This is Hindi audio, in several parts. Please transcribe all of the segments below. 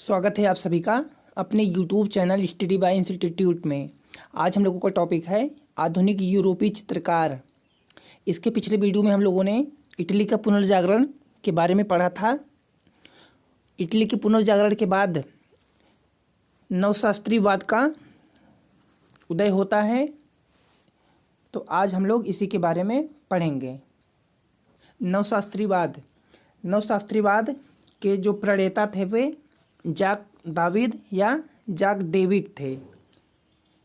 स्वागत है आप सभी का अपने YouTube channel study bye institute में। आज हम लोगों का टॉपिक है आधुनिक यूरोपीय चित्रकार। इसके पिछले वीडियो में हम लोगों ने इटली का पुनर्जागरण के बारे में पढ़ा था। इटली के पुनर्जागरण के बाद नवशास्त्रीवाद का उदय होता है, तो आज हम लोग इसी के बारे में पढ़ेंगे। नवशास्त्रीवाद के जो प्रणेता थे वे जाक दाविद या जाक डेविड थे।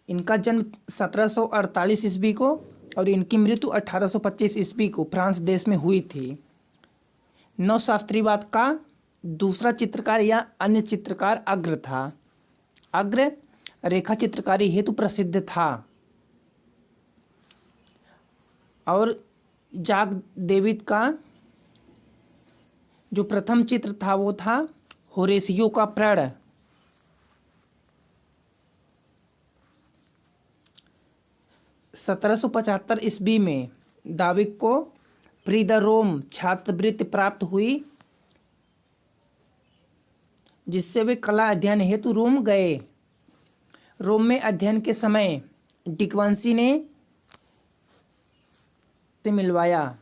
इनका जन्म 1748 ईस्वी को और इनकी मृत्यु 1825 ईस्वी को फ्रांस देश में हुई थी। नवशास्त्रीवाद का दूसरा चित्रकार या अन्य चित्रकार अग्र था। अग्र रेखा चित्रकारी हेतु प्रसिद्ध था और जाक डेविड का जो प्रथम चित्र था वो था होरेसियो का प्रण। 1775 ईस्वी में दाविद को प्री द रोम छात्रवृत्ति प्राप्त हुई, जिससे वे कला अध्ययन हेतु रोम गए। रोम में अध्ययन के समय डिक्वांसी ने से मिलवाया।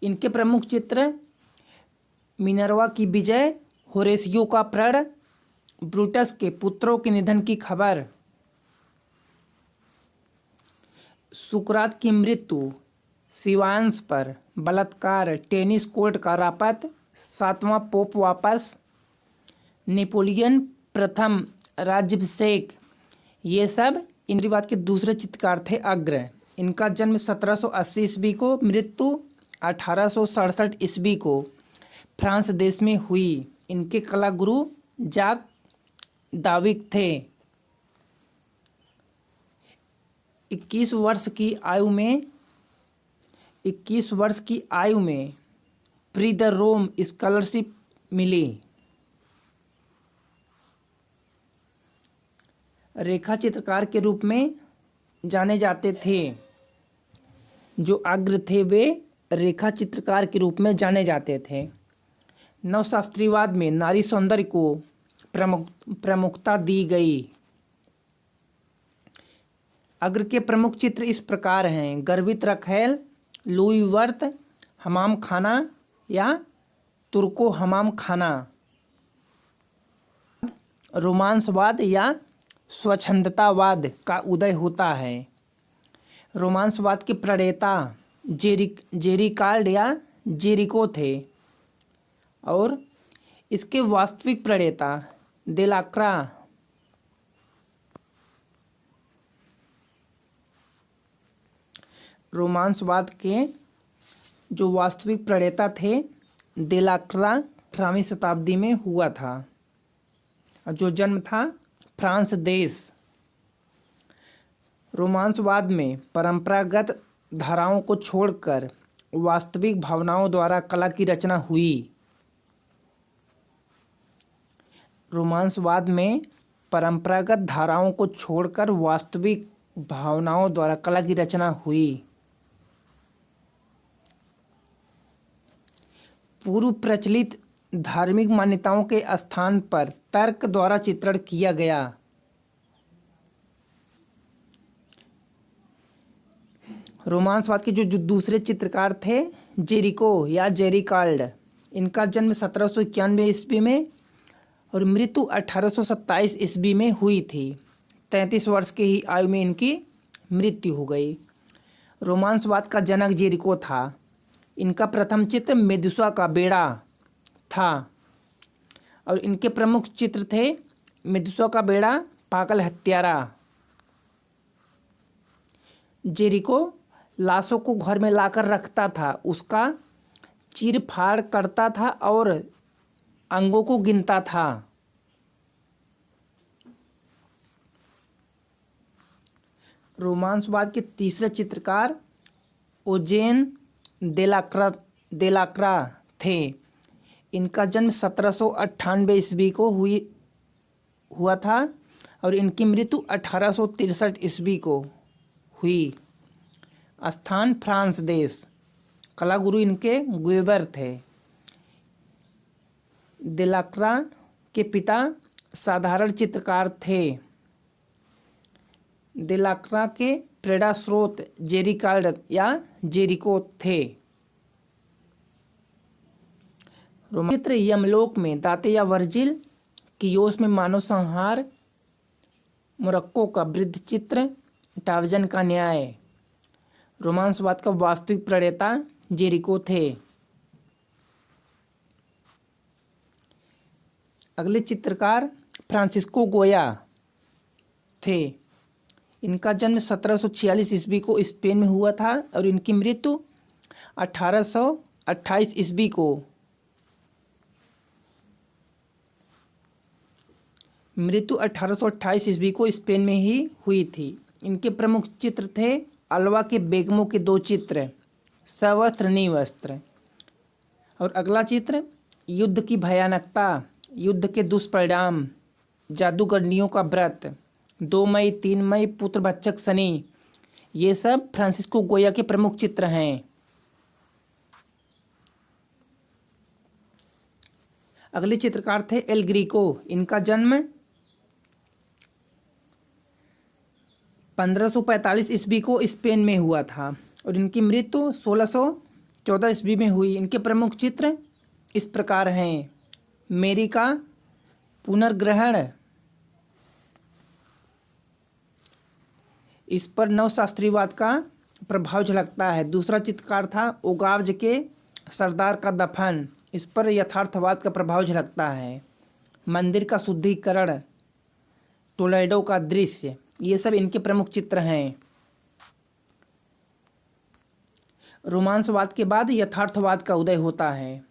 इनके प्रमुख चित्र मिनर्वा की विजय, होरेसियो का प्रण, ब्रूटस के पुत्रों के निधन की खबर, सुकरात की मृत्यु, शिवांश पर बलात्कार, टेनिस कोर्ट का रापत, सातवां पोप वापस, नेपोलियन प्रथम राज्याभिषेक, ये सब इंद्रीवाद के दूसरे चित्रकार थे अग्र। इनका जन्म 1780 ईस्वी को, मृत्यु 1867 ईस्वी को फ्रांस देश में हुई। इनके कला गुरु जाक दाविद थे। 21 वर्ष की आयु में प्री द रोम स्कॉलरशिप मिली। रेखा चित्रकार के रूप में जाने जाते थे। जो अग्र थे वे रेखा चित्रकार के रूप में जाने जाते थे। नवशास्त्रीवाद में नारी सौंदर्य को प्रमुखता दी गई। अग्र के प्रमुख चित्र इस प्रकार हैं: गर्वित रखैल, लुई वर्त, हमाम खाना या तुर्को हमाम खाना। रोमांसवाद या स्वच्छंदतावाद का उदय होता है। रोमांसवाद के प्रणेता जेरिकाल्ड या जेरिको थे और इसके वास्तविक प्रणेता देलाक्रा। रोमांसवाद के जो वास्तविक प्रणेता थे देलाक्रा 18वीं शताब्दी में हुआ था और जो जन्म था फ्रांस देश। रोमांसवाद में परंपरागत धाराओं को छोड़कर वास्तविक भावनाओं द्वारा कला की रचना हुई। रोमांसवाद में परंपरागत धाराओं को छोड़कर वास्तविक भावनाओं द्वारा कला की रचना हुई। पूर्व प्रचलित धार्मिक मान्यताओं के स्थान पर तर्क द्वारा चित्रण किया गया। रोमांसवाद के जो दूसरे चित्रकार थे जेरिको या जेरिकाल्ड। इनका जन्म 1791 ईस्वी में और मृत्यु 1827 ईस्वी में हुई थी। 33 वर्ष की ही आयु में इनकी मृत्यु हो गई। रोमांसवाद का जनक जेरिको था। इनका प्रथम चित्र मेदुसा का बेड़ा था और इनके प्रमुख चित्र थे मेदुसा का बेड़ा, पागल हत्यारा। जेरिको लाशों को घर में लाकर रखता था, उसका चीर फाड़ करता था और अंगों को गिनता था। रोमांसवाद के तीसरे चित्रकार ओजेन देलाक्रा थे। इनका जन्म 1798 ईस्वी को हुआ था और इनकी मृत्यु 1863 ईस्वी को हुई। स्थान फ्रांस देश। कला गुरु इनके गुएबर थे। देलाक्रा के पिता साधारण चित्रकार थे। दिलाक्रा के प्रेरणा स्रोत जेरिकाल्ड या जेरिको थे। चित्र यमलोक में दाते या वर्जिल, कियोस में मानव संहार, मोरक्को का वृद्ध चित्र, टावजन का न्याय। रोमांसवाद का वास्तविक प्रणेता जेरिको थे। अगले चित्रकार फ्रांसिस्को गोया थे। इनका जन्म 1746 ईस्वी को स्पेन में हुआ था और इनकी मृत्यु 1828 ईस्वी को ईस्वी को स्पेन में ही हुई थी। इनके प्रमुख चित्र थे अल्वा के बेगमों के 2 चित्र, सवस्त्र निवस्त्र। और अगला चित्र युद्ध की भयानकता, युद्ध के दुष्परिणाम, जादूगरनियों का व्रत, 2 मई 3 मई, पुत्रभक्षक शनि। ये सब फ्रांसिस्को गोया के प्रमुख चित्र हैं। अगले चित्रकार थे एल ग्रीको। इनका जन्म 1545 ईस्वी को स्पेन में हुआ था और इनकी मृत्यु 1614 ईस्वी में हुई। इनके प्रमुख चित्र इस प्रकार हैं। मेरी का पुनर्ग्रहण, इस पर नवशास्त्रीवाद का प्रभाव झलकता है। दूसरा चित्रकार था ओगार्ज के सरदार का दफन, इस पर यथार्थवाद का प्रभाव झलकता है। मंदिर का शुद्धिकरण, टोलेडो का दृश्य, ये सब इनके प्रमुख चित्र हैं। रोमांसवाद के बाद यथार्थवाद का उदय होता है।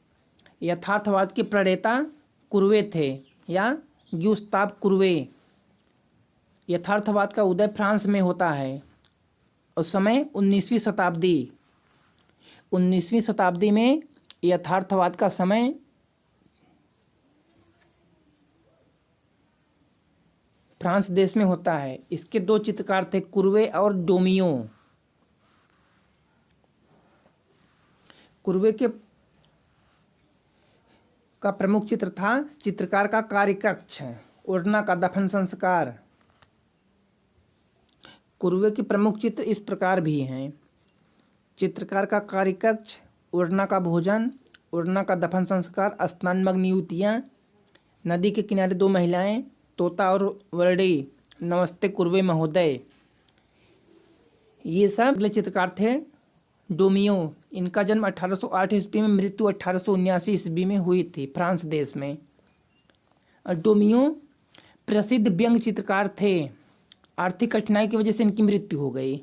यथार्थवाद के प्रणेता कुर्वे थे या ग्यूस्ताव कुर्वे। यथार्थवाद का उदय फ्रांस में होता है। उस समय 19वीं शताब्दी में यथार्थवाद का समय फ्रांस देश में होता है। इसके 2 चित्रकार थे, कुर्वे और डोमियो। कुर्वे का प्रमुख चित्र था चित्रकार का कार्यकक्ष, उर्ना का दफन संस्कार। कुर्वे के प्रमुख चित्र इस प्रकार भी हैं। चित्रकार का कार्यकक्ष, उर्ना का भोजन, उर्ना का दफन संस्कार, स्नानमग्न युवतियाँ, नदी के किनारे 2 महिलाएं, तोता और वर्डी, नमस्ते कुर्वे महोदय। ये सब अगले चित्रकार थे डोमियो। इनका जन्म 1808 ईस्वी में, मृत्यु 1879 ईस्वी में हुई थी फ्रांस देश में। और डोमियो प्रसिद्ध व्यंग्य चित्रकार थे। आर्थिक कठिनाई की वजह से इनकी मृत्यु हो गई।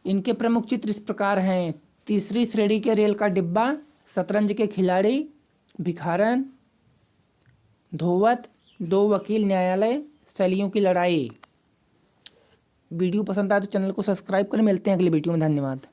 इनके प्रमुख चित्र इस प्रकार हैं। 3री श्रेणी के रेल का डिब्बा, शतरंज के खिलाड़ी, भिखारन, धोवत, 2 वकील, न्यायालय, शैलियों की लड़ाई। वीडियो पसंद आए तो चैनल को सब्सक्राइब करें। मिलते हैं अगली वीडियो में। धन्यवाद।